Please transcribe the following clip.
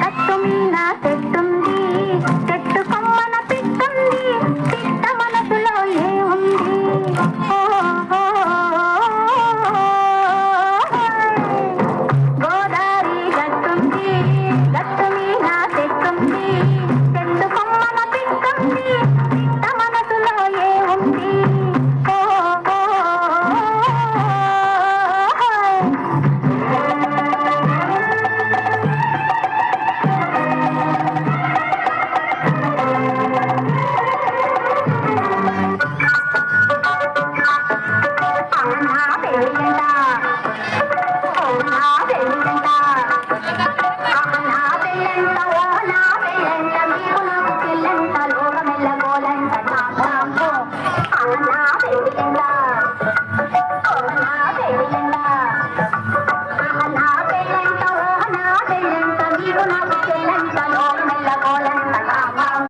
గట్టు మీద చెట్టుంది, చెట్టు కొమ్మన పిట్టుంది, పిట్ట మనసులో ఏముంది? గోదారి గట్టుంది, గట్టు మీద చెట్టుంది, చెట్టు కొమ్మన పిట్టుంది, పిట్ట మనసులో ఏముంది? Thank you.